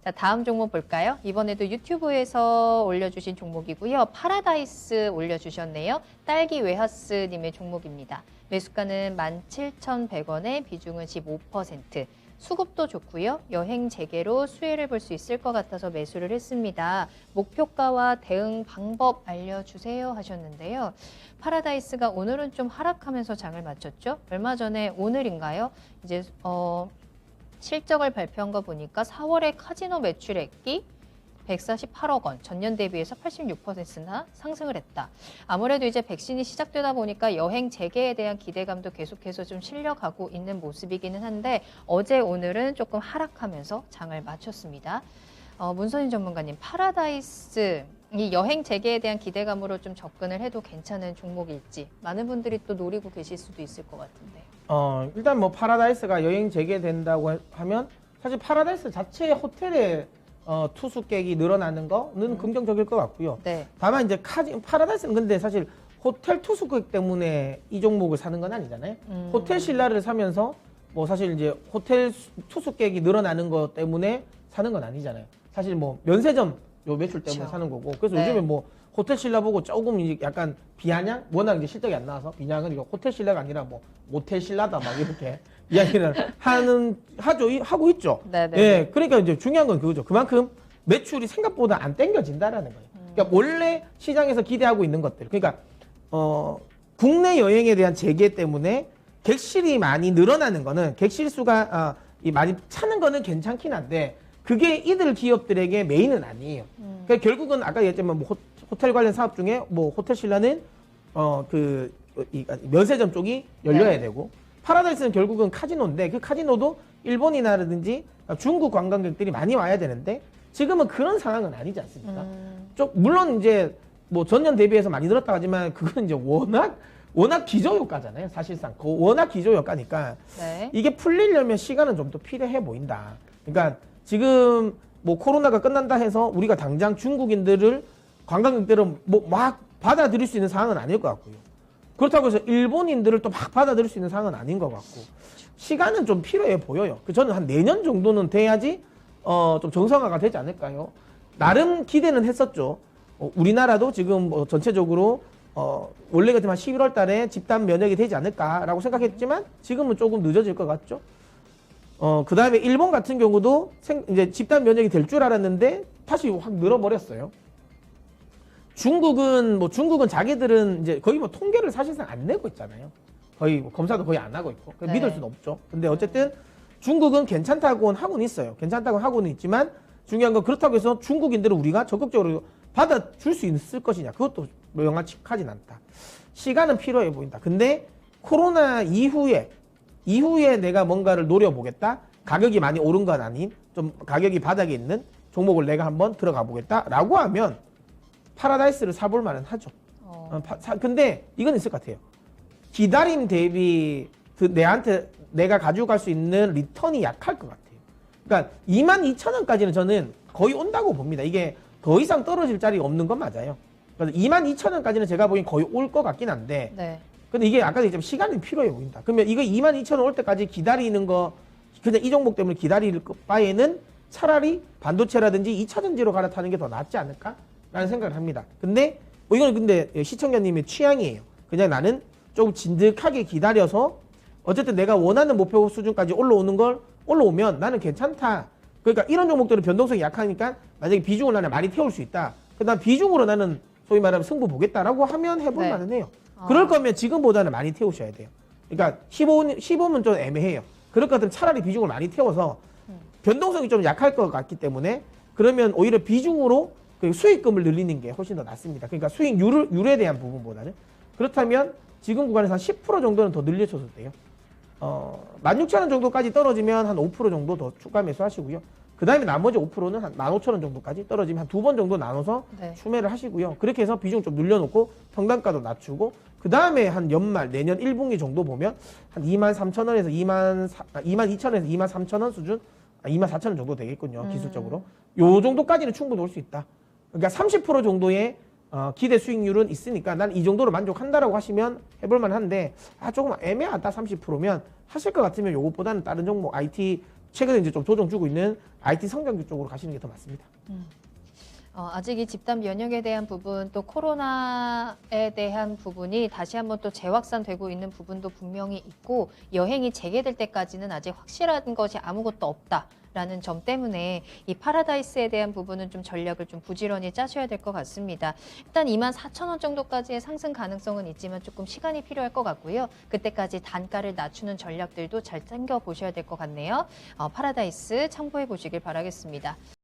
자, 다음 종목 볼까요? 이번에도 유튜브에서 올려주신 종목이고요. 파라다이스 올려주셨네요. 딸기 웨하스님의 종목입니다. 매수가는 17,100원에 비중은 15%. 수급도 좋고요. 여행 재개로 수혜를 볼 수 있을 것 같아서 매수를 했습니다. 목표가와 대응 방법 알려주세요 하셨는데요. 파라다이스가 오늘은 좀 하락하면서 장을 마쳤죠. 얼마 전에 오늘인가요? 이제 실적을 발표한 거 보니까 4월에 카지노 매출액이 148억 원, 전년 대비해서 86%나 상승을 했다. 아무래도 이제 백신이 시작되다 보니까 여행 재개에 대한 기대감도 계속해서 좀 실려가고 있는 모습이기는 한데 어제 오늘은 조금 하락하면서 장을 마쳤습니다. 문선인 전문가님, 파라다이스 이 여행 재개에 대한 기대감으로 좀 접근을 해도 괜찮은 종목일지 많은 분들이 또 노리고 계실 수도 있을 것 같은데. 일단 뭐 파라다이스가 여행 재개된다고 하면 사실 파라다이스 자체의 호텔의 투숙객이 늘어나는 거는 긍정적일 것 같고요. 네. 다만 이제 파라다이스는 근데 사실 호텔 투숙객 때문에 이 종목을 사는 건 아니잖아요. 호텔 신라를 사면서 뭐 사실 이제 호텔 투숙객이 늘어나는 것 때문에 사는 건 아니잖아요. 사실 뭐 면세점 요 매출 때문에 그쵸. 사는 거고. 그래서 네. 요즘에 뭐 호텔 신라 보고 조금 이제 약간 비아냥? 워낙 이제 실적이 안 나와서 비아냥은 이거 호텔 신라가 아니라 뭐 모텔 신라다 막 이렇게 이야기를 하고 있죠. 네네. 예, 그러니까 이제 중요한 건 그거죠. 그만큼 매출이 생각보다 안 땡겨진다라는 거예요. 그러니까 원래 시장에서 기대하고 있는 것들. 그러니까 국내 여행에 대한 재개 때문에 객실이 많이 늘어나는 거는 객실 수가 많이 차는 거는 괜찮긴 한데 그게 이들 기업들에게 메인은 아니에요. 그러니까 결국은 아까 얘기했지만 뭐 호텔 관련 사업 중에 뭐 호텔 신라는 면세점 쪽이 열려야 네. 되고 파라다이스는 결국은 카지노인데 그 카지노도 일본이나라든지 중국 관광객들이 많이 와야 되는데 지금은 그런 상황은 아니지 않습니까? 물론 이제 뭐 전년 대비해서 많이 늘었다 하지만 그건 이제 워낙 기저효과잖아요. 사실상 워낙 기저효과니까 네. 이게 풀리려면 시간은 좀 더 필요해 보인다. 그러니까 지금 뭐 코로나가 끝난다 해서 우리가 당장 중국인들을 관광객들을 뭐 막 받아들일 수 있는 상황은 아닐 것 같고요. 그렇다고 해서 일본인들을 또 막 받아들일 수 있는 상황은 아닌 것 같고 시간은 좀 필요해 보여요. 저는 한 내년 정도는 돼야지 좀 정상화가 되지 않을까요? 나름 기대는 했었죠. 우리나라도 지금 뭐 전체적으로 원래 같으면 11월 달에 집단 면역이 되지 않을까라고 생각했지만 지금은 조금 늦어질 것 같죠. 그 다음에 일본 같은 경우도 이제 집단 면역이 될 줄 알았는데 다시 확 늘어버렸어요. 중국은 자기들은 이제 거의 뭐 통계를 사실상 안 내고 있잖아요. 거의 뭐 검사도 거의 안 하고 있고. 네. 믿을 수는 없죠. 근데 어쨌든 중국은 괜찮다고는 하고는 있어요. 괜찮다고 하고는 있지만 중요한 건 그렇다고 해서 중국인들을 우리가 적극적으로 받아줄 수 있을 것이냐. 그것도 명확하진 않다. 시간은 필요해 보인다. 근데 코로나 이후에 내가 뭔가를 노려보겠다. 가격이 많이 오른 건 아닌 좀 가격이 바닥에 있는 종목을 내가 한번 들어가 보겠다라고 하면 파라다이스를 사볼 만은 하죠. 근데 이건 있을 것 같아요. 기다림 대비 내가 가지고 갈 수 있는 리턴이 약할 것 같아요. 그러니까 22,000원까지는 저는 거의 온다고 봅니다. 이게 더 이상 떨어질 자리가 없는 건 맞아요. 그래서 22,000원까지는 제가 보기엔 거의 올 것 같긴 한데 네. 근데 이게 아까도 얘기했지만 시간이 필요해 보인다. 그러면 이거 22,000원 올 때까지 기다리는 거 그냥 이 종목 때문에 기다릴 바에는 차라리 반도체라든지 2차전지로 갈아타는 게 더 낫지 않을까라는 생각을 합니다. 근데 이건 근데 시청자님의 취향이에요. 그냥 나는 조금 진득하게 기다려서 어쨌든 내가 원하는 목표 수준까지 올라오면 나는 괜찮다. 그러니까 이런 종목들은 변동성이 약하니까 만약에 비중을 나는 많이 태울 수 있다. 그다음 비중으로 나는 소위 말하면 승부 보겠다라고 하면 해볼 네. 만은 해요. 그럴 거면 지금보다는 많이 태우셔야 돼요. 그러니까 15면 좀 애매해요. 그럴 것 같으면 차라리 비중을 많이 태워서 변동성이 좀 약할 것 같기 때문에 그러면 오히려 비중으로 수익금을 늘리는 게 훨씬 더 낫습니다. 그러니까 수익률에 대한 부분보다는. 그렇다면 지금 구간에서 한 10% 정도는 더 늘려줘도 돼요. 16,000원 정도까지 떨어지면 한 5% 정도 더 추가 매수하시고요. 그 다음에 나머지 5%는 한 15,000원 정도까지 떨어지면 한 2번 정도 나눠서 네. 추매를 하시고요. 그렇게 해서 비중 좀 늘려놓고 평단가도 낮추고 그 다음에 한 연말 내년 1분기 정도 보면 한 23,000원에서 22,000원에서 23,000원 수준 24,000원 정도 되겠군요. 기술적으로. 요 정도까지는 충분히 올 수 있다. 그러니까 30% 정도의 기대 수익률은 있으니까 난 이 정도로 만족한다라고 하시면 해볼만 한데 조금 애매하다 30%면 하실 것 같으면 요것보다는 다른 종목 IT 최근에 이제 좀 조정 주고 있는 IT 성장주 쪽으로 가시는 게 더 맞습니다. 아직 이 집단 면역에 대한 부분 또 코로나에 대한 부분이 다시 한번 또 재확산되고 있는 부분도 분명히 있고 여행이 재개될 때까지는 아직 확실한 것이 아무것도 없다라는 점 때문에 이 파라다이스에 대한 부분은 좀 전략을 좀 부지런히 짜셔야 될 것 같습니다. 일단 24,000원 정도까지의 상승 가능성은 있지만 조금 시간이 필요할 것 같고요. 그때까지 단가를 낮추는 전략들도 잘 챙겨 보셔야 될 것 같네요. 파라다이스 참고해 보시길 바라겠습니다.